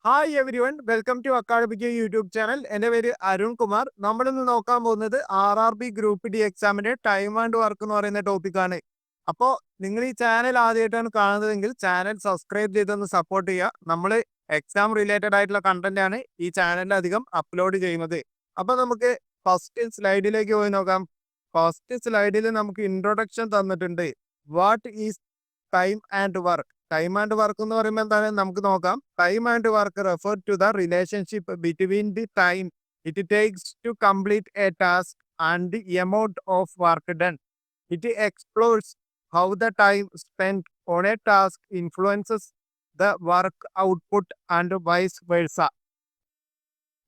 Hi every one welcome two academic YouTube channel. എൻ്റെ പേര് അരുൺ കുമാർ. നമ്മളിന്ന് നോക്കാൻ പോകുന്നത് RRB ഗ്രൂപ്പ് ഡി എക്സാമിന്റെ ടൈം ആൻഡ് വർക്ക് എന്ന് പറയുന്ന ടോപ്പിക്കാണ്. അപ്പോൾ നിങ്ങൾ ഈ ചാനൽ ആദ്യമായിട്ടാണ് കാണുന്നതെങ്കിൽ ചാനൽ സബ്സ്ക്രൈബ് ചെയ്തൊന്ന് സപ്പോർട്ട് ചെയ്യുക. നമ്മൾ എക്സാം റിലേറ്റഡ് ആയിട്ടുള്ള കണ്ടന്റ് ആണ് ഈ ചാനലിൽ അധികം അപ്ലോഡ് ചെയ്യുന്നത്. അപ്പോൾ നമുക്ക് ഫസ്റ്റ് സ്ലൈഡിലേക്ക് പോയി നോക്കാം. ഫസ്റ്റ് സ്ലൈഡിൽ നമുക്ക് ഇൻട്രൊഡക്ഷൻ തന്നിട്ടുണ്ട്. What is time and work? Time and work എന്ന് പറയുമ്പോൾ എന്താണ് നമുക്ക് നോക്കാം. Time and work refer to the relationship between the time it takes to complete a task and the amount of work done. It explores how the time spend on a task influences the work output and vice versa.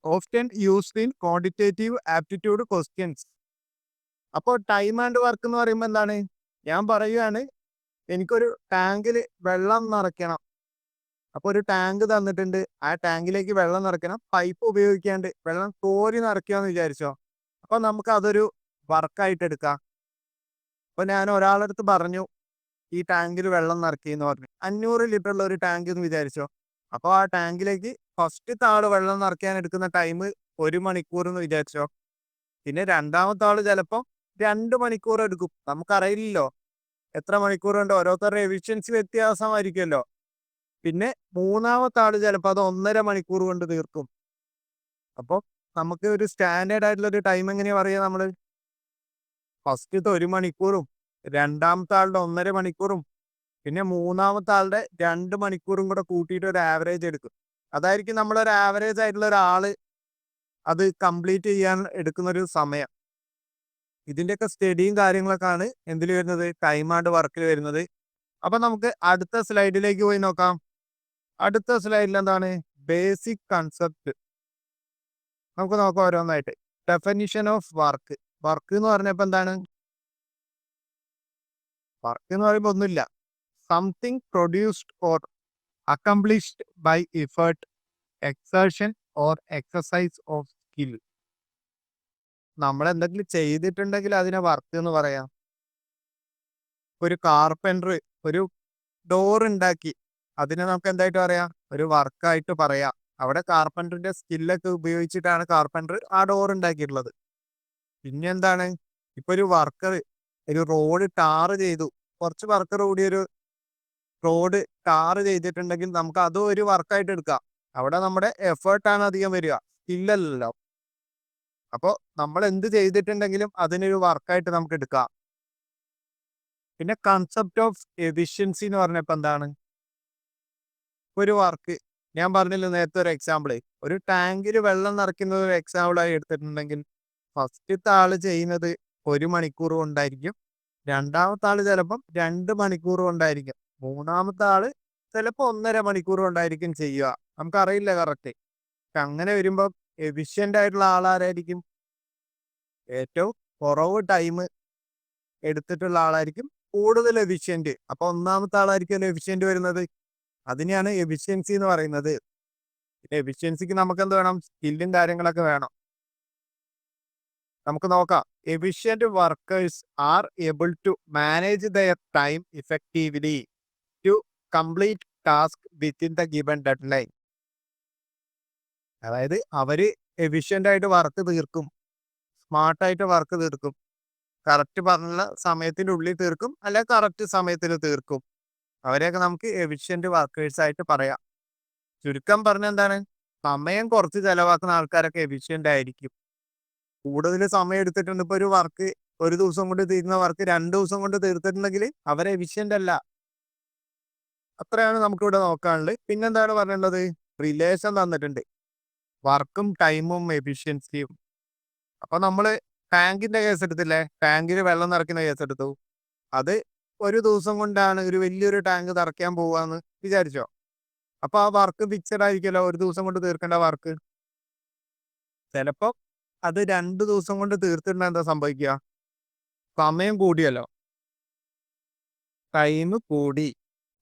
Often used in quantitative aptitude questions. അപ്പോൾ time and work എന്ന് പറയുമ്പോൾ എന്താണ്? ഞാൻ പറയുകയാണ്, എനിക്കൊരു ടാങ്കിൽ വെള്ളം നിറയ്ക്കണം. അപ്പോൾ ഒരു ടാങ്ക് തന്നിട്ടുണ്ട്, ആ ടാങ്കിലേക്ക് വെള്ളം നിറയ്ക്കണം. പൈപ്പ് ഉപയോഗിക്കാണ്ട് വെള്ളം കോരി നിറയ്ക്കുകയെന്ന് വിചാരിച്ചോ. അപ്പോൾ നമുക്ക് അതൊരു വർക്കായിട്ട് എടുക്കാം. അപ്പോൾ ഞാൻ ഒരാളുടെ അടുത്ത് പറഞ്ഞു, ഈ ടാങ്കിൽ വെള്ളം നിറയ്ക്കുകയെന്ന് പറഞ്ഞു. 500 ലിറ്റർ ഉള്ള ഒരു ടാങ്ക് എന്ന് വിചാരിച്ചോ. അപ്പോൾ ആ ടാങ്കിലേക്ക് ഫസ്റ്റത്തെ ആള് വെള്ളം നിറയ്ക്കാൻ എടുക്കുന്ന ടൈം 1 മണിക്കൂർ എന്ന് വിചാരിച്ചോ. പിന്നെ രണ്ടാമത്തെ ആള് ചിലപ്പോൾ 2 മണിക്കൂർ എടുക്കും. നമുക്കറിയില്ലല്ലോ എത്ര മണിക്കൂറുണ്ട്, ഓരോരുത്തരുടെ എഫിഷ്യൻസി വ്യത്യാസമായിരിക്കുമല്ലോ. പിന്നെ മൂന്നാമത്തെ ആള് ചിലപ്പോൾ അത് 1.5 മണിക്കൂർ കൊണ്ട് തീർക്കും. അപ്പോൾ നമുക്ക് ഒരു സ്റ്റാൻഡേർഡ് ആയിട്ടുള്ള ഒരു ടൈം എങ്ങനെയാ പറയുക നമ്മള്? ഫസ്റ്റത്തെ 1 മണിക്കൂറും രണ്ടാമത്തെ ആളുടെ 1.5 മണിക്കൂറും പിന്നെ മൂന്നാമത്തെ ആളുടെ 2 മണിക്കൂറും കൂടെ കൂട്ടിയിട്ട് ഒരു ആവറേജ് എടുക്കും. അതായിരിക്കും നമ്മളൊരു ആവറേജ് ആയിട്ടുള്ള ഒരാള് അത് കംപ്ലീറ്റ് ചെയ്യാൻ എടുക്കുന്ന ഒരു സമയം. ഇതിന്റെയൊക്കെ സ്റ്റഡിയും കാര്യങ്ങളൊക്കെ ആണ് എന്തിൽ വരുന്നത്? ടൈം ആൻഡ് വർക്കിൽ വരുന്നത്. അപ്പൊ നമുക്ക് അടുത്ത സ്ലൈഡിലേക്ക് പോയി നോക്കാം. അടുത്ത സ്ലൈഡിൽ എന്താണ്? Basic concept. നമുക്ക് നോക്കാം ഓരോന്നായിട്ട്. Definition of work. വർക്ക് എന്ന് പറഞ്ഞപ്പോ എന്താണ്? വർക്ക് എന്ന് പറയുമ്പോൾ ഒന്നുമില്ല, something produced or accomplished by effort, exertion or exercise of skill. നമ്മൾ എന്തെങ്കിലും ചെയ്തിട്ടുണ്ടെങ്കിൽ അതിനെ വർക്ക് എന്ന് പറയാം. ഒരു കാർപ്പൻറ്റർ ഒരു ഡോർ ഉണ്ടാക്കി, അതിനെ നമുക്ക് എന്തായിട്ട് പറയാം? ഒരു വർക്കായിട്ട് പറയാം. അവിടെ കാർപ്പൻറ്ററിന്റെ സ്കില്ലൊക്കെ ഉപയോഗിച്ചിട്ടാണ് കാർപ്പൻറ്റർ ആ ഡോർ ഉണ്ടാക്കിയിട്ടുള്ളത്. പിന്നെ എന്താണ്? ഇപ്പൊ ഒരു വർക്കർ ഒരു റോഡ് ടാർ ചെയ്തു, കുറച്ച് വർക്കർ കൂടി ഒരു റോഡ് ടാർ ചെയ്തിട്ടുണ്ടെങ്കിൽ നമുക്ക് അതും ഒരു വർക്കായിട്ട് എടുക്കാം. അവിടെ നമ്മുടെ എഫേർട്ടാണ് അധികം വരിക, സ്കില്ലല്ലോ. അപ്പോൾ നമ്മൾ എന്ത് ചെയ്തിട്ടുണ്ടെങ്കിലും അതിനൊരു വർക്കായിട്ട് നമുക്ക് എടുക്കാം. പിന്നെ കൺസെപ്റ്റ് ഓഫ് എഫിഷ്യൻസി എന്ന് പറഞ്ഞപ്പോ എന്താണ്? ഒരു വർക്ക് ഞാൻ പറഞ്ഞില്ല നേരത്തെ ഒരു എക്സാമ്പിൾ, ഒരു ടാങ്കിൽ വെള്ളം നിറയ്ക്കുന്നത് ഒരു എക്സാമ്പിൾ ആയി എടുത്തിട്ടുണ്ടെങ്കിൽ ഫസ്റ്റത്തെ ആള് ചെയ്യുന്നത് 1 മണിക്കൂർ കൊണ്ടായിരിക്കും, രണ്ടാമത്തെ ആള് ചിലപ്പം 2 മണിക്കൂർ കൊണ്ടായിരിക്കും, മൂന്നാമത്തെ ആള് ചിലപ്പോൾ 1.5 മണിക്കൂർ കൊണ്ടായിരിക്കും ചെയ്യുക. നമുക്കറിയില്ല കറക്റ്റ്. അങ്ങനെ വരുമ്പോൾ എഫിഷ്യന്റ് ആയിട്ടുള്ള ആളാരായിരിക്കും? ഏറ്റവും കുറവ് ടൈം എടുത്തിട്ടുള്ള ആളായിരിക്കും കൂടുതൽ എഫിഷ്യന്റ്. അപ്പൊ ഒന്നാമത്തെ ആളായിരിക്കും എഫിഷ്യന്റ് വരുന്നത്. അതിനെയാണ് എഫിഷ്യൻസി എന്ന് പറയുന്നത്. പിന്നെ എഫിഷ്യൻസിക്ക് നമുക്ക് എന്ത് വേണം? സ്കില്ലും കാര്യങ്ങളൊക്കെ വേണം. നമുക്ക് നോക്കാം. Efficient workers are able to manage their time effectively to complete task within the given deadline. അതായത് അവര് എഫിഷ്യന്റ് ആയിട്ട് വർക്ക് തീർക്കും, സ്മാർട്ടായിട്ട് വർക്ക് തീർക്കും, കറക്റ്റ് പറഞ്ഞ സമയത്തിന്റെ ഉള്ളിൽ തീർക്കും, അല്ലെ കറക്റ്റ് സമയത്തിന് തീർക്കും. അവരെയൊക്കെ നമുക്ക് എഫിഷ്യന്റ് വർക്കേഴ്സ് ആയിട്ട് പറയാം. ചുരുക്കം പറഞ്ഞ എന്താണ്? സമയം കുറച്ച് ചെലവാക്കുന്ന ആൾക്കാരൊക്കെ എഫിഷ്യന്റ് ആയിരിക്കും. കൂടുതൽ സമയം എടുത്തിട്ടുണ്ട്, ഇപ്പൊ ഒരു വർക്ക് ഒരു ദിവസം കൊണ്ട് തീരുന്ന വർക്ക് 2 ദിവസം കൊണ്ട് തീർത്തിട്ടുണ്ടെങ്കിൽ അവരെ എഫിഷ്യന്റ് അല്ല. അത്രയാണ് നമുക്കിവിടെ നോക്കാനുള്ളത്. പിന്നെന്താണ് പറഞ്ഞിട്ടുള്ളത്? റിലേഷൻ തന്നിട്ടുണ്ട്, വർക്കും ടൈമും എഫിഷ്യൻസിയും. അപ്പൊ നമ്മള് ടാങ്കിന്റെ കേസ് എടുത്തില്ലേ? ടാങ്കിൽ വെള്ളം നിറയ്ക്കുന്ന കേസ് എടുത്തു. അത് ഒരു ദിവസം കൊണ്ടാണ് ഒരു വലിയൊരു ടാങ്ക് നിറയ്ക്കാൻ പോവാന്ന് വിചാരിച്ചോ. അപ്പൊ ആ വർക്ക് ഫിക്സഡ് ആയിരിക്കുമല്ലോ, ഒരു ദിവസം കൊണ്ട് തീർക്കേണ്ട വർക്ക്. ചിലപ്പോ അത് 2 ദിവസം കൊണ്ട് തീർത്തിട്ടുണ്ടെങ്കിൽ എന്താ സംഭവിക്കുക? സമയം കൂടിയല്ലോ, ടൈം കൂടി.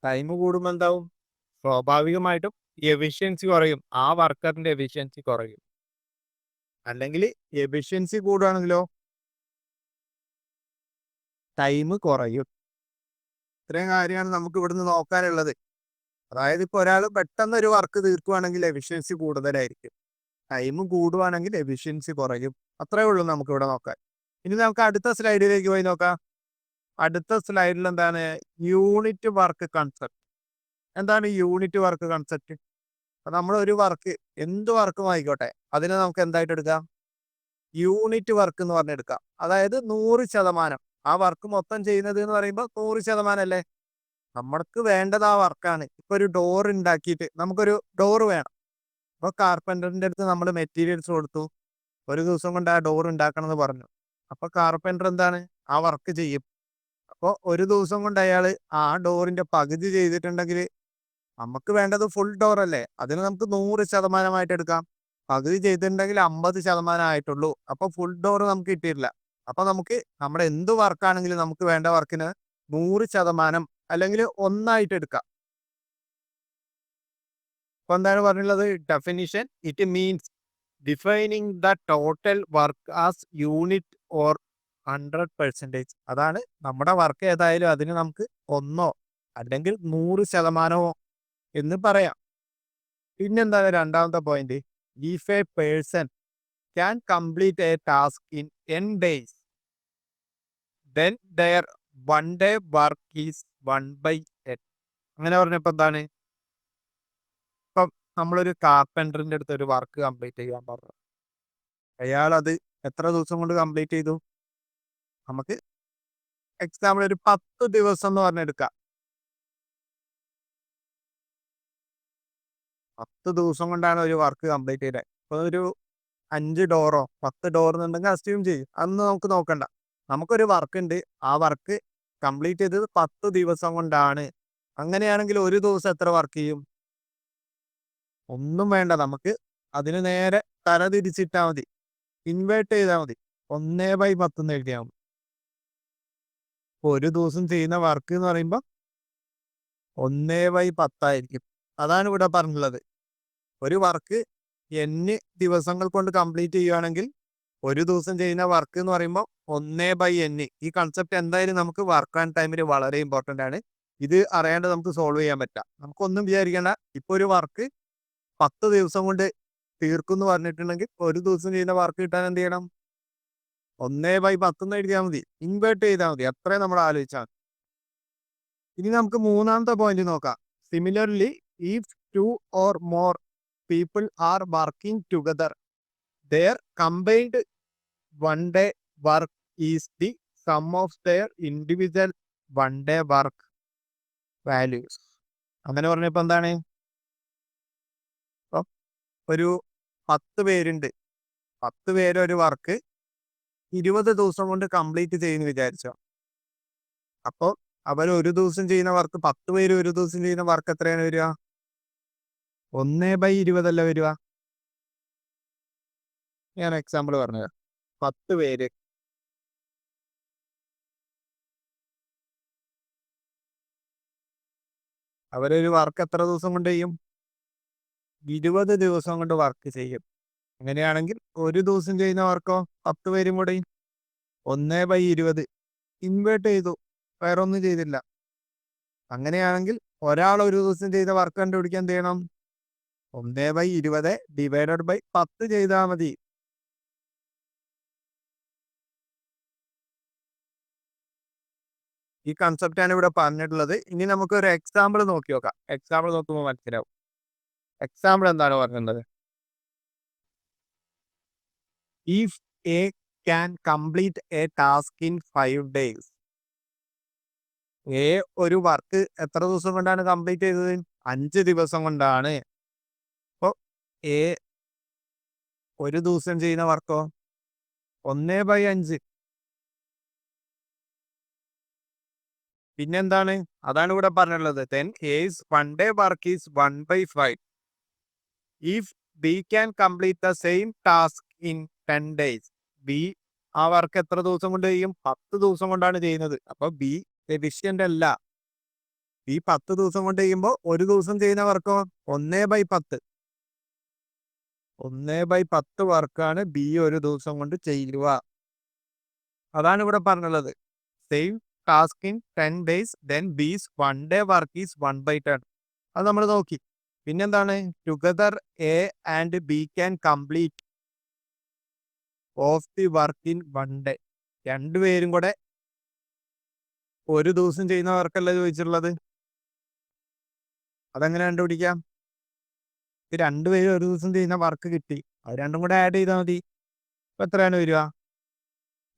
ടൈം കൂടുമ്പോൾ എന്താവും? സ്വാഭാവികമായിട്ടും എഫിഷ്യൻസി കുറയും, ആ വർക്കറിന്റെ എഫിഷ്യൻസി കുറയും. അല്ലെങ്കിൽ എഫിഷ്യൻസി കൂടുകയാണെങ്കിലോ ടൈം കുറയും. ഇത്രയും കാര്യമാണ് നമുക്ക് ഇവിടുന്ന് നോക്കാനുള്ളത്. അതായത് ഇപ്പൊ ഒരാൾ പെട്ടെന്ന് ഒരു വർക്ക് തീർക്കുവാണെങ്കിൽ എഫിഷ്യൻസി കൂടുതലായിരിക്കും. ടൈം കൂടുവാണെങ്കിൽ എഫിഷ്യൻസി കുറയും. അത്രേ ഉള്ളൂ നമുക്ക് ഇവിടെ നോക്കാൻ. ഇനി നമുക്ക് അടുത്ത സ്ലൈഡിലേക്ക് പോയി നോക്കാം. അടുത്ത സ്ലൈഡിൽ എന്താണ് യൂണിറ്റ് വർക്ക് കൺസെപ്റ്റ്. എന്താണ് യൂണിറ്റ് വർക്ക് കൺസെപ്റ്റ്? നമ്മൾ ഒരു വർക്ക് എന്ത് വർക്കും ആയിക്കോട്ടെ അതിനെ നമുക്ക് എന്തായിട്ട് എടുക്കാം? യൂണിറ്റ് വർക്ക് എന്ന് പറഞ്ഞെടുക്കാം. അതായത് 100%. ആ വർക്ക് മൊത്തം ചെയ്യുന്നത് എന്ന് പറയുമ്പോൾ 100% അല്ലേ? നമ്മൾക്ക് വേണ്ടത് ആ വർക്കാണ്. ഇപ്പൊ ഒരു ഡോർ ഉണ്ടാക്കിയിട്ട് നമുക്കൊരു ഡോർ വേണം. അപ്പൊ കാർപ്പന്ററിന്റെ അടുത്ത് നമ്മൾ മെറ്റീരിയൽസ് കൊടുത്തു. ഒരു ദിവസം കൊണ്ട് ആ ഡോർ ഉണ്ടാക്കണം എന്ന് പറഞ്ഞു. അപ്പൊ കാർപ്പന്റർ എന്താണ് ആ വർക്ക് ചെയ്യും. അപ്പൊ ഒരു ദിവസം കൊണ്ട് അയാൾ ആ ഡോറിന്റെ പകുതി ചെയ്തിട്ടുണ്ടെങ്കിൽ നമുക്ക് വേണ്ടത് ഫുൾ ഡോർ അല്ലേ? അതിന് നമുക്ക് 100% എടുക്കാം. പകുതി ചെയ്തിട്ടുണ്ടെങ്കിൽ 50% ആയിട്ടുള്ളൂ. അപ്പൊ ഫുൾ ഡോർ നമുക്ക് കിട്ടിയിട്ടില്ല. അപ്പൊ നമുക്ക് നമ്മുടെ എന്ത് വർക്കാണെങ്കിലും നമുക്ക് വേണ്ട വർക്കിന് 100% അല്ലെങ്കിൽ ഒന്നായിട്ട് എടുക്കാം. അപ്പൊ എന്താണ് പറഞ്ഞുള്ളത്? Definition it means defining the total work as unit or 100%. അതാണ് നമ്മുടെ വർക്ക് ഏതായാലും അതിന് നമുക്ക് ഒന്നോ അല്ലെങ്കിൽ 100%മോ എന്ന് പറയാം. പിന്നെന്താണ് രണ്ടാമത്തെ point? If A person can complete a task in 10 days, then their 1 day work is 1/10. അങ്ങനെ പറഞ്ഞപ്പോ എന്താണ്? ഇപ്പം നമ്മളൊരു കാർപ്പൻറ്ററിന്റെ അടുത്ത് ഒരു വർക്ക് കംപ്ലീറ്റ് ചെയ്യാൻ പറഞ്ഞു. അയാൾ അത് എത്ര ദിവസം കൊണ്ട് കംപ്ലീറ്റ് ചെയ്തു? നമുക്ക് എക്സാമ്പിൾ ഒരു 10 ദിവസം എന്ന് പറഞ്ഞെടുക്കാം. 10 ദിവസം കൊണ്ടാണ് ഒരു വർക്ക് കംപ്ലീറ്റ് ചെയ്തത്. അപ്പൊ ഒരു 5 ഡോറോ 10 ഡോർ എന്നുണ്ടെങ്കിൽ അസ്യൂം ചെയ്യും. അതൊന്നും നമുക്ക് നോക്കണ്ട. നമുക്കൊരു വർക്ക് ഉണ്ട്. ആ വർക്ക് കംപ്ലീറ്റ് ചെയ്തത് 10 ദിവസം കൊണ്ടാണ്. അങ്ങനെയാണെങ്കിൽ ഒരു ദിവസം എത്ര വർക്ക് ചെയ്യും? ഒന്നും വേണ്ട. നമുക്ക് അതിന് നേരെ തല തിരിച്ചിട്ടാൽ മതി. ഇൻവേർട്ട് ചെയ്താൽ മതി. 1/10 എന്ന് എഴുതിയാൽ മതി. ഒരു ദിവസം ചെയ്യുന്ന വർക്ക് എന്ന് പറയുമ്പോൾ 1/10 ആയിരിക്കും. അതാണ് ഇവിടെ പറഞ്ഞുള്ളത്. ഒരു വർക്ക് n ദിവസങ്ങൾ കൊണ്ട് കംപ്ലീറ്റ് ചെയ്യുകയാണെങ്കിൽ ഒരു ദിവസം ചെയ്യുന്ന വർക്ക് എന്ന് പറയുമ്പോൾ 1/n. ഈ കൺസെപ്റ്റ് എന്തായാലും നമുക്ക് വർക്ക് ആൻഡ് ടൈമിൽ വളരെ ഇമ്പോർട്ടന്റ് ആണ്. ഇത് അറിയാണ്ട് നമുക്ക് സോൾവ് ചെയ്യാൻ പറ്റാം. നമുക്കൊന്നും വിചാരിക്കേണ്ട. ഇപ്പൊ ഒരു വർക്ക് 10 ദിവസം കൊണ്ട് തീർക്കും എന്ന് പറഞ്ഞിട്ടുണ്ടെങ്കിൽ ഒരു ദിവസം ചെയ്യുന്ന വർക്ക് കിട്ടാൻ എന്ത് ചെയ്യണം? 1/10 എന്ന് എഴുതിയാൽ മതി. ഇൻവേർട്ട് ചെയ്താൽ മതി. അത്രയും നമ്മൾ ആലോചിച്ചാൽ. ഇനി നമുക്ക് മൂന്നാമത്തെ പോയിന്റ് നോക്കാം. Similarly if 2 or more people are working together, their combined 1 day work is the sum of their individual 1 day work values. അങ്ങനെ പറഞ്ഞപ്പോ എന്താണ്? ഇപ്പം ഒരു 10 പേരുണ്ട്. 10 പേര് ഒരു വർക്ക് 20 ദിവസം കൊണ്ട് കംപ്ലീറ്റ് ചെയ്യുന്നു വിചാരിച്ചോ. അപ്പൊ അവർ ഒരു ദിവസം ചെയ്യുന്ന വർക്ക് 10 പേര് ഒരു ദിവസം ചെയ്യുന്ന വർക്ക് എത്രയാണ് വരിക? 1/20 അല്ല വരിക. ഞാൻ എക്സാമ്പിൾ പറഞ്ഞത് 10 പേര് അവരൊരു വർക്ക് എത്ര ദിവസം കൊണ്ട് ചെയ്യും? 20 ദിവസം കൊണ്ട് വർക്ക് ചെയ്യും. അങ്ങനെയാണെങ്കിൽ ഒരു ദിവസം ചെയ്യുന്ന വർക്കോ 10 പേരും കൂടെ 1/20 ഇൻവേർട്ട് ചെയ്തു. വേറെ ഒന്നും ചെയ്തില്ല. അങ്ങനെയാണെങ്കിൽ ഒരാൾ ഒരു ദിവസം ചെയ്ത വർക്ക് കണ്ടുപിടിക്കാൻ എന്ത് ചെയ്യണം? 1/20 ഡിവൈഡഡ് ബൈ 10 ചെയ്താൽ മതി. ഈ കൺസെപ്റ്റ് ആണ് ഇവിടെ പറഞ്ഞിട്ടുള്ളത്. ഇനി നമുക്ക് ഒരു എക്സാമ്പിൾ നോക്കി നോക്കാം. എക്സാമ്പിൾ നോക്കുമ്പോൾ മനസ്സിലാവും. എക്സാമ്പിൾ എന്താണ് പറഞ്ഞത്? If A can complete a task in 5 days. A ഒരു വർക്ക് എത്ര ദിവസം കൊണ്ടാണ് കംപ്ലീറ്റ് ചെയ്തത്? 5 ദിവസം കൊണ്ടാണ്. അപ്പൊ എ ഒരു ദിവസം ചെയ്യുന്ന വർക്കോ 1/5. പിന്നെന്താണ്? അതാണ് ഇവിടെ പറഞ്ഞിട്ടുള്ളത്. then A's 1 day work is 1/5. if B can complete the same task in 10 days, B ആ വർക്ക് എത്ര ദിവസം കൊണ്ട് ചെയ്യും? 10 ദിവസം കൊണ്ടാണ് ചെയ്യുന്നത്. അപ്പൊ ബി എഫിഷ്യന്റ് അല്ല. ബി 10 ദിവസം കൊണ്ട് ചെയ്യുമ്പോൾ ഒരു ദിവസം ചെയ്യുന്ന വർക്കോ 1/10. 1/10 വർക്കാണ് ബി ഒരു ദിവസം കൊണ്ട് ചെയ്യുക. അതാണ് ഇവിടെ പറഞ്ഞുള്ളത്. Same task in 10 days, then B's 1 day work is 1/10. അത് നമ്മൾ നോക്കി. പിന്നെന്താണ്? Together A and B can complete of the work in 1 day. രണ്ടുപേരും കൂടെ ഒരു ദിവസം ചെയ്യുന്ന വർക്കല്ല ചോദിച്ചിട്ടുള്ളത്. അതെങ്ങനെ കണ്ടുപിടിക്കാം? ഇത് രണ്ടുപേരും ഒരു ദിവസം ചെയ്യുന്ന വർക്ക് കിട്ടി. അത് രണ്ടും കൂടെ ആഡ് ചെയ്താൽ മതി. അപ്പൊ എത്രയാണ് വരിക?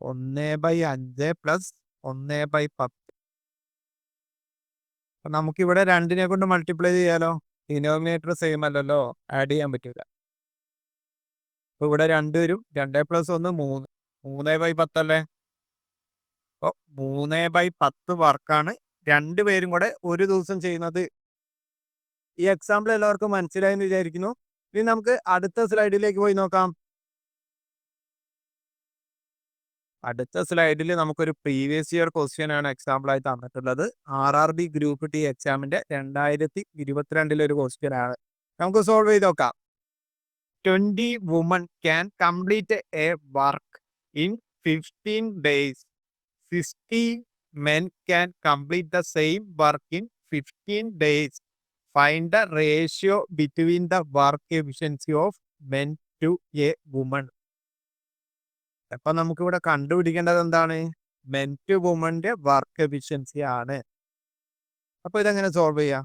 1/5 പ്ലസ് 1/10. അപ്പൊ നമുക്കിവിടെ രണ്ടിനെ കൊണ്ട് മൾട്ടിപ്ലൈ ചെയ്യാലോ. ഡിനോമിനേറ്റർ സെയിം അല്ലല്ലോ, ആഡ് ചെയ്യാൻ പറ്റില്ല. അപ്പൊ ഇവിടെ 2 വരും. 2 പ്ലസ് 1 3. 3/10 അല്ലേ? അപ്പൊ 3/10 വർക്കാണ് രണ്ടുപേരും കൂടെ ഒരു ദിവസം ചെയ്യുന്നത്. ഈ എക്സാമ്പിൾ എല്ലാവർക്കും മനസ്സിലായി എന്ന് വിചാരിക്കുന്നു. ഇനി നമുക്ക് അടുത്ത സ്ലൈഡിലേക്ക് പോയി നോക്കാം. അടുത്ത സ്ലൈഡിൽ നമുക്കൊരു പ്രീവിയസ് ഇയർ ക്വസ്റ്റ്യൻ ആണ് എക്സാമ്പിൾ ആയി തന്നിട്ടുള്ളത്. RRB ഗ്രൂപ്പ് ടി എക്സാമിന്റെ 2022 ഒരു ക്വസ്റ്റ്യൻ ആണ്. നമുക്ക് സോൾവ് ചെയ്ത് നോക്കാം. 20 woman can complete A work in 15 days. 60 men can complete the same work in 15 days. Find the ratio between the work efficiency of men to a woman. അപ്പൊ നമുക്കിവിടെ കണ്ടുപിടിക്കേണ്ടത് എന്താണ്? മെൻ ടു വുമന്റെ വർക്ക് എഫിഷ്യൻസി ആണ്. അപ്പൊ ഇതെങ്ങനെ solve ചെയ്യാം?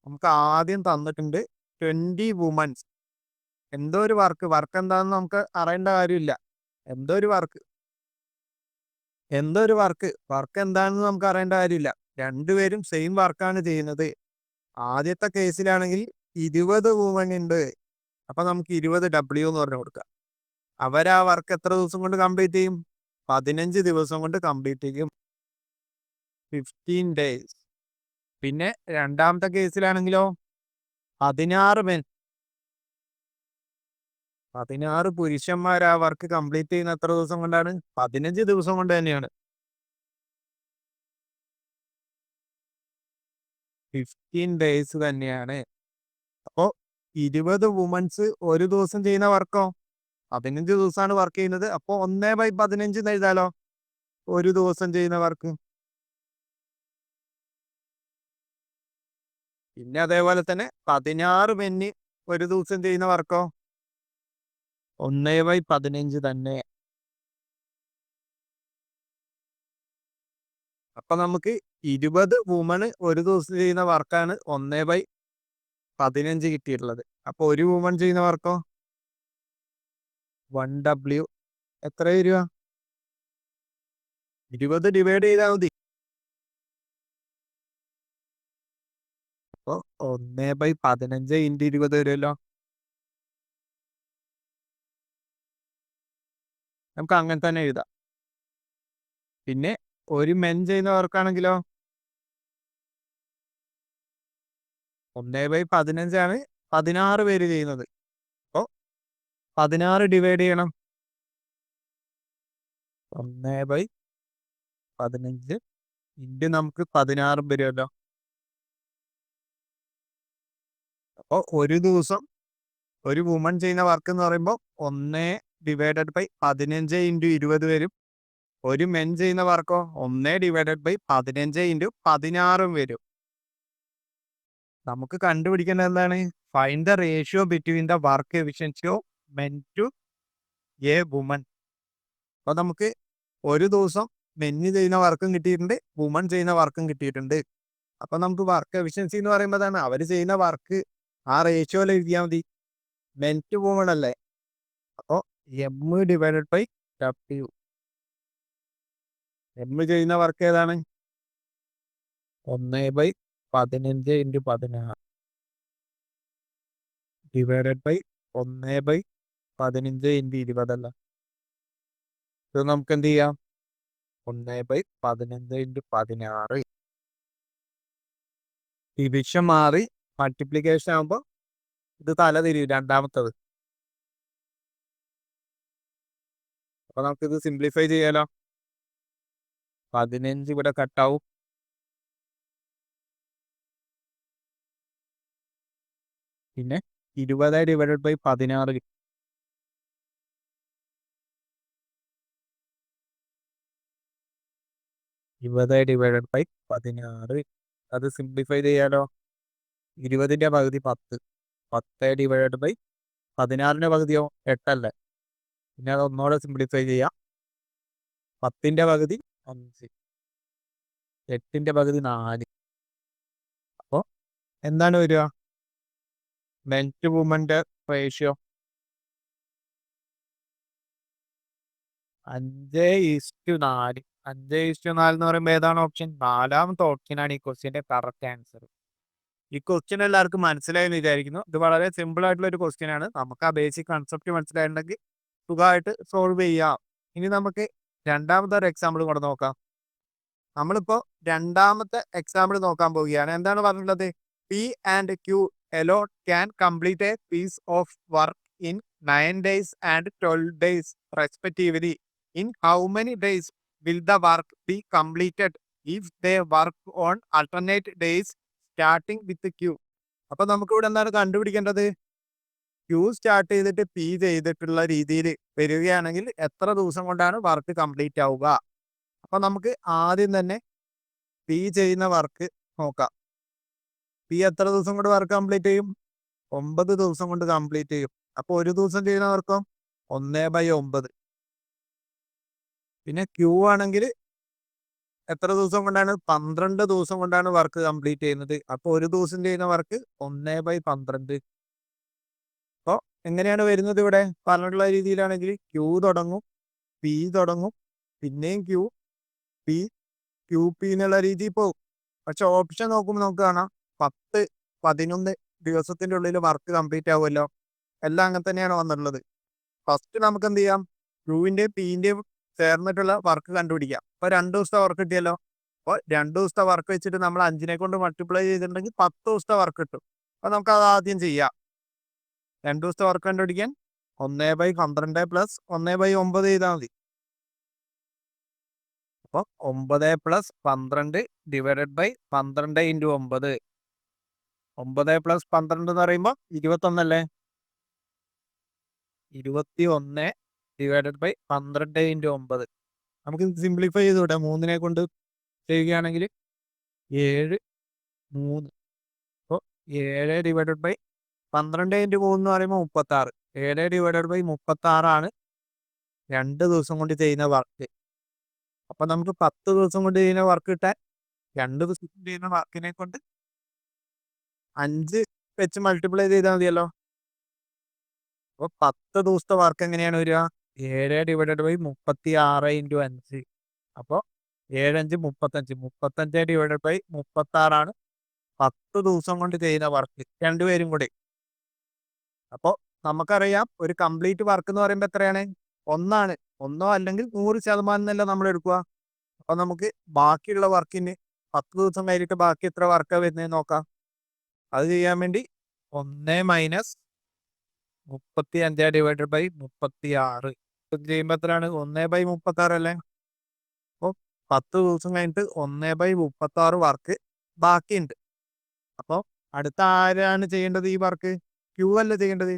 നമുക്ക് ആദ്യം തന്നിട്ടുണ്ട് 20 വുമൻസ്. എന്തോ ഒരു വർക്ക് എന്താണെന്ന് നമുക്ക് അറിയേണ്ട കാര്യമില്ല. എന്തോ ഒരു വർക്ക് എന്താണെന്ന് നമുക്ക് അറിയേണ്ട കാര്യമില്ല. രണ്ടുപേരും സെയിം വർക്കാണ് ചെയ്യുന്നത്. ആദ്യത്തെ കേസിലാണെങ്കിൽ 20 വുമൺ ഉണ്ട്. അപ്പൊ നമുക്ക് 20W എന്ന് പറഞ്ഞു കൊടുക്കാം. അവരാ വർക്ക് എത്ര ദിവസം കൊണ്ട് കംപ്ലീറ്റ് ചെയ്യും? 15 ദിവസം കൊണ്ട് കംപ്ലീറ്റ് ചെയ്യും. 15 days. പിന്നെ രണ്ടാമത്തെ കേസിലാണെങ്കിലോ 16 മെൻ 16 പുരുഷന്മാർ ആ വർക്ക് കംപ്ലീറ്റ് ചെയ്യുന്ന എത്ര ദിവസം കൊണ്ടാണ്? 15 ദിവസം കൊണ്ട് തന്നെയാണ്. 15 days തന്നെയാണ്. അപ്പോ 20 വുമൻസ് ഒരു ദിവസം ചെയ്യുന്ന വർക്കോ 15 ദിവസമാണ് വർക്ക് ചെയ്യുന്നത്. അപ്പൊ 1/15 എന്ന് എഴുതാലോ, ഒരു ദിവസം ചെയ്യുന്ന വർക്ക്. പിന്നെ അതേപോലെ തന്നെ 16 മെന്ന് ഒരു ദിവസം ചെയ്യുന്ന വർക്കോ 1/15 തന്നെ. അപ്പൊ നമുക്ക് 20 വുമണ് ഒരു ദിവസം ചെയ്യുന്ന വർക്കാണ് 1/15 കിട്ടിയിട്ടുള്ളത്. അപ്പൊ ഒരു വുമൺ ചെയ്യുന്ന വർക്കോ 1W. എത്ര വരിക? 20 ഡിവൈഡ് ചെയ്താൽ മതി. അപ്പൊ 1/15 ഇൻറ്റു 20 വരുമല്ലോ. നമുക്ക് അങ്ങനെ തന്നെ എഴുതാം. പിന്നെ ഒരു മെൻ ചെയ്യുന്ന വർക്കാണെങ്കിലോ 1/15 ആണ് 16 പേര് ചെയ്യുന്നത്. അപ്പൊ 16 ഡിവൈഡ് ചെയ്യണം. 1/15 ഇൻറ്റു നമുക്ക് 16 വരുമല്ലോ. അപ്പൊ ഒരു ദിവസം ഒരു വുമൺ ചെയ്യുന്ന വർക്ക് എന്ന് പറയുമ്പോൾ 1/15 ഇൻറ്റു 20 വരും. ഒരു മെൻ ചെയ്യുന്ന വർക്കോ 1/15 ഇൻറ്റു 16 വരും. നമുക്ക് കണ്ടുപിടിക്കേണ്ടത് എന്താണ്? Find the ratio between the work efficiency of men to a woman. അപ്പൊ നമുക്ക് ഒരു ദിവസം മെന്ന് ചെയ്യുന്ന വർക്കും കിട്ടിയിട്ടുണ്ട്, വുമൺ ചെയ്യുന്ന വർക്കും കിട്ടിയിട്ടുണ്ട്. അപ്പൊ നമുക്ക് വർക്ക് എഫിഷ്യൻസി എന്ന് പറയുമ്പോൾ തന്നെ അവർ ചെയ്യുന്ന വർക്ക് ആ റേഷ്യോയിൽ എഴുതിയാൽ മതി. മെൻ ടു വുമൺ അല്ലേ? അപ്പോൾ M/W. എം ചെയ്യുന്ന വർക്ക് ഏതാണ്? 1/15 ഇൻറ്റു 16 ഡിവൈഡഡ് ബൈ 1/15 ഇൻറ്റു 20 അല്ല. ഇത് നമുക്ക് എന്ത് ചെയ്യാം? 1/15 ഇൻറ്റു 16 ഡിവിഷൻ മാറി മൾട്ടിപ്ലിക്കേഷൻ ആകുമ്പോൾ ഇത് തല തിരിയും രണ്ടാമത്തത്. അപ്പൊ നമുക്കിത് സിംപ്ലിഫൈ ചെയ്യാലോ. 15 ഇവിടെ കട്ടാവും. പിന്നെ 20 ഡിവൈഡഡ് ബൈ 16 20 ഡിവൈഡഡ് ബൈ 16 അത് സിംപ്ലിഫൈ ചെയ്യാലോ. 20ന്റെ പകുതി 10. 10 ഡിവൈഡഡ് ബൈ 16ന്റെ പകുതിയോ 8 അല്ലേ? പിന്നെ അത് ഒന്നുകൂടെ സിംപ്ലിഫൈ ചെയ്യാം. 10ന്റെ പകുതി 5, 8ന്റെ പകുതി 4. അപ്പോൾ എന്താണ് വരിക? Men to വുമന്റെ ratio 5:4. 5:4 എന്ന് പറയുമ്പോൾ ഏതാണ് ഓപ്ഷൻ? 4ാമത്തെ ഓപ്ഷനാണ് ഈ ക്വസ്റ്റ്യന്റെ കറക്റ്റ് ആൻസർ. ഈ ക്വസ്റ്റ്യൻ എല്ലാവർക്കും മനസ്സിലായെന്ന് വിചാരിക്കുന്നു. ഇത് വളരെ സിമ്പിൾ ആയിട്ടുള്ള ഒരു ക്വസ്റ്റ്യൻ ആണ്. നമുക്ക് ആ ബേസിക് കൺസെപ്റ്റ് മനസ്സിലായിട്ടുണ്ടെങ്കിൽ സുഖമായിട്ട് സോൾവ് ചെയ്യാം. ഇനി നമുക്ക് രണ്ടാമത്തെ ഒരു എക്സാമ്പിൾ കൂടെ നോക്കാം. നമ്മളിപ്പോ രണ്ടാമത്തെ എക്സാമ്പിൾ നോക്കാൻ പോവുകയാണ്. എന്താണ് പറഞ്ഞിട്ടുള്ളത്? P and q alone can complete a piece of work in 9 days and 12 days respectively. In how many days will the work be completed if they work on alternate days starting with Q? അപ്പൊ നമുക്ക് ഇവിടെ എന്താണ് കണ്ടുപിടിക്കേണ്ടത്? Q start ചെയ്തിട്ട് P ചെയ്തിട്ടുള്ള രീതിയിൽ വരികയാണെങ്കിൽ എത്ര ദിവസം കൊണ്ടാണ് വർക്ക് കംപ്ലീറ്റ് ആവുക? അപ്പൊ നമുക്ക് ആദ്യം തന്നെ പി ചെയ്യുന്ന വർക്ക് നോക്കാം. പി എത്ര ദിവസം കൊണ്ട് വർക്ക് കംപ്ലീറ്റ് ചെയ്യും? 9 ദിവസം കൊണ്ട് കംപ്ലീറ്റ് ചെയ്യും. അപ്പൊ ഒരു ദിവസം ചെയ്യുന്ന വർക്കോ 1/9. പിന്നെ ക്യൂ ആണെങ്കിൽ എത്ര ദിവസം കൊണ്ടാണ്? 12 ദിവസം കൊണ്ടാണ് വർക്ക് കംപ്ലീറ്റ് ചെയ്യുന്നത്. അപ്പൊ ഒരു ദിവസം ചെയ്യുന്ന വർക്ക് 1/12. അപ്പോൾ എങ്ങനെയാണ് വരുന്നത്? ഇവിടെ പറഞ്ഞിട്ടുള്ള രീതിയിലാണെങ്കിൽ ക്യൂ തുടങ്ങും, പി തുടങ്ങും, പിന്നെയും ക്യൂ, പി, ക്യൂ, പി എന്നുള്ള രീതിയിൽ പോകും. പക്ഷെ ഓപ്ഷൻ നോക്കുമ്പോൾ നമുക്ക് കാണാം 10, 11 ദിവസത്തിന്റെ ഉള്ളിൽ വർക്ക് കംപ്ലീറ്റ് ആവുമല്ലോ. എല്ലാം അങ്ങനെ തന്നെയാണ് വന്നിട്ടുള്ളത്. ഫസ്റ്റ് നമുക്ക് എന്ത് ചെയ്യാം? ക്യൂവിന്റെയും പിന്റെയും ചേർന്നിട്ടുള്ള വർക്ക് കണ്ടുപിടിക്കാം. അപ്പൊ 2 ദിവസത്തെ വർക്ക് കിട്ടിയല്ലോ. അപ്പോൾ 2 ദിവസത്തെ വർക്ക് വെച്ചിട്ട് നമ്മൾ 5നെ കൊണ്ട് മൾട്ടിപ്ലൈ ചെയ്തിട്ടുണ്ടെങ്കിൽ 10 ദിവസത്തെ വർക്ക് കിട്ടും. അപ്പൊ നമുക്ക് അത് ആദ്യം ചെയ്യാം. 2 ദിവസത്തെ വർക്ക് കണ്ടുപിടിക്കാൻ 1/12 പ്ലസ് 1/9 ചെയ്താൽ മതി. അപ്പൊ 9 plus 12 divided by 12 into 9. 9 plus 12 എന്ന് പറയുമ്പോൾ 21 അല്ലേ? 21 ഡിവൈഡഡ് ബൈ 12 ഇൻറ്റു 9. നമുക്ക് സിംപ്ലിഫൈ ചെയ്തുകൂടെ? 3നെ കൊണ്ട് ചെയ്യുകയാണെങ്കിൽ 7, 3. അപ്പോൾ 7 ഡിവൈഡഡ് ബൈ 12 ഇൻറ്റു 3 എന്ന് പറയുമ്പോൾ 36. 7 ഡിവൈഡഡ് ബൈ 36 ആണ് 2 ദിവസം കൊണ്ട് ചെയ്യുന്ന വർക്ക്. അപ്പൊ നമുക്ക് 10 ദിവസം കൊണ്ട് ചെയ്യുന്ന വർക്ക് കിട്ടാൻ 2 ദിവസം ചെയ്യുന്ന വർക്കിനെ കൊണ്ട് 5 വെച്ച് മൾട്ടിപ്ലൈ ചെയ്താൽ മതിയല്ലോ. അപ്പൊ 10 ദിവസത്തെ വർക്ക് എങ്ങനെയാണ് വരിക? 7 ഡിവൈഡഡ് ബൈ 36 ഇൻറ്റു 5. അപ്പോൾ 7, 5, 35. 35 ഡിവൈഡഡ് ബൈ 36 ആണ് 10 ദിവസം കൊണ്ട് ചെയ്യുന്ന വർക്ക്, രണ്ടുപേരും കൂടി. അപ്പോൾ നമുക്കറിയാം ഒരു കംപ്ലീറ്റ് വർക്ക് എന്ന് പറയുമ്പോൾ എത്രയാണ്? 1 ആണ്. 1 അല്ലെങ്കിൽ 100% എന്നല്ല നമ്മൾ എടുക്കുക. അപ്പൊ നമുക്ക് ബാക്കിയുള്ള വർക്കിന് 10 ദിവസം കഴിഞ്ഞിട്ട് ബാക്കി എത്ര വർക്കാണ് വരുന്നത് നോക്കാം. അത് ചെയ്യാൻ വേണ്ടി 1 മൈനസ് 35 ഡിവൈഡഡ് ബൈ 36 ചെയ്യുമ്പോൾ എത്രയാണ്? 1/36 അല്ലേ? അപ്പോൾ 10 ദിവസം കഴിഞ്ഞിട്ട് 1/36 വർക്ക് ബാക്കിയുണ്ട്. അപ്പോൾ അടുത്ത ആരാണ് ചെയ്യേണ്ടത് ഈ വർക്ക്? ക്യൂ അല്ല ചെയ്യേണ്ടത്.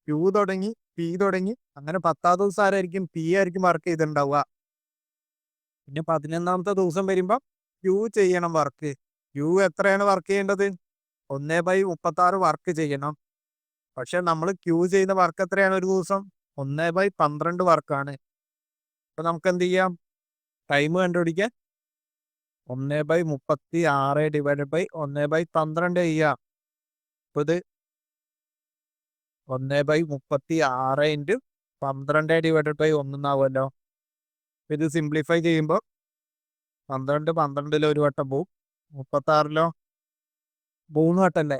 ക്യൂ തുടങ്ങി, പി തുടങ്ങി, അങ്ങനെ 10ാം ദിവസം ആരായിരിക്കും? പി ആയിരിക്കും വർക്ക് ചെയ്തിട്ടുണ്ടാവുക. പിന്നെ 11ാമത്തെ ദിവസം വരുമ്പോൾ ക്യൂ ചെയ്യണം വർക്ക്. ക്യൂ എത്രയാണ് വർക്ക് ചെയ്യേണ്ടത്? 1/36 വർക്ക് ചെയ്യണം. പക്ഷെ നമ്മൾ ക്യൂ ചെയ്യുന്ന വർക്ക് എത്രയാണ് ഒരു ദിവസം? 1/12 വർക്കാണ്. അപ്പൊ നമുക്ക് എന്ത് ചെയ്യാം? ടൈം കണ്ടുപിടിക്കാൻ 1/36 ഡിവൈഡഡ് ബൈ 1/12 ചെയ്യാം. അപ്പൊ ഇത് 1/36 ഇൻറ്റു 12 ഡിവൈഡഡ് ബൈ 1 എന്നാവുമല്ലോ. ഇത് സിംപ്ലിഫൈ ചെയ്യുമ്പോൾ 12 12 ഒരു വട്ടം പോവും, 36 3 വട്ടല്ലേ?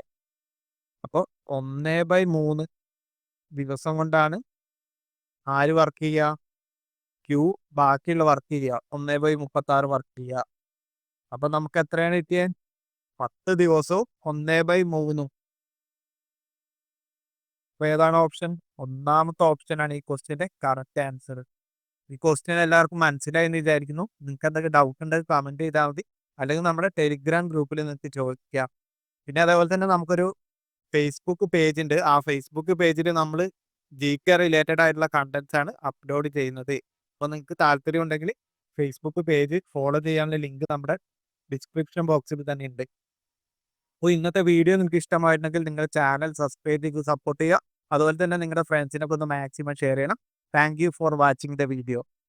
അപ്പോൾ 1/3 ദിവസം കൊണ്ടാണ് ആര് വർക്ക് ചെയ്യുക? ക്യൂ ബാക്കിയുള്ള വർക്ക് ചെയ്യുക. 1/36 വർക്ക് ചെയ്യുക. അപ്പൊ നമുക്ക് എത്രയാണ് കിട്ടിയത്? 10 ദിവസവും 1/3. അപ്പൊ ഏതാണ് ഓപ്ഷൻ? ഒന്നാമത്തെ ഓപ്ഷനാണ് ഈ ക്വസ്റ്റ്യന്റെ കറക്റ്റ് ആൻസർ. ഈ ക്വസ്റ്റ്യൻ എല്ലാവർക്കും മനസ്സിലായി എന്ന് വിചാരിക്കുന്നു. നിങ്ങൾക്ക് എന്തെങ്കിലും ഡൗട്ട് ഉണ്ടെങ്കിൽ കമന്റ് ചെയ്താൽ മതി, അല്ലെങ്കിൽ നമ്മുടെ ടെലിഗ്രാം ഗ്രൂപ്പിൽ നിങ്ങൾക്ക് ചോദിക്കാം. പിന്നെ അതേപോലെ തന്നെ നമുക്കൊരു ഫേസ്ബുക്ക് പേജ് ഉണ്ട്. ആ ഫേസ്ബുക്ക് പേജിൽ നമ്മൾ GK റിലേറ്റഡ് ആയിട്ടുള്ള കണ്ടന്റ്സ് ആണ് അപ്ലോഡ് ചെയ്യുന്നത്. അപ്പോൾ നിങ്ങൾക്ക് താല്പര്യം ഉണ്ടെങ്കിൽ ഫേസ്ബുക്ക് പേജ് ഫോളോ ചെയ്യാനുള്ള ലിങ്ക് നമ്മുടെ ഡിസ്ക്രിപ്ഷൻ ബോക്സിൽ തന്നെ ഉണ്ട്. അപ്പോൾ ഇന്നത്തെ വീഡിയോ നിങ്ങൾക്ക് ഇഷ്ടമായിട്ടുണ്ടെങ്കിൽ നിങ്ങൾ ചാനൽ സബ്സ്ക്രൈബ് ചെയ്ത് സപ്പോർട്ട് ചെയ്യുക. അതുപോലെ തന്നെ നിങ്ങളുടെ ഫ്രണ്ട്സിനൊക്കെ ഒന്ന് മാക്സിമം ഷെയർ ചെയ്യണം. Thank you for watching the video.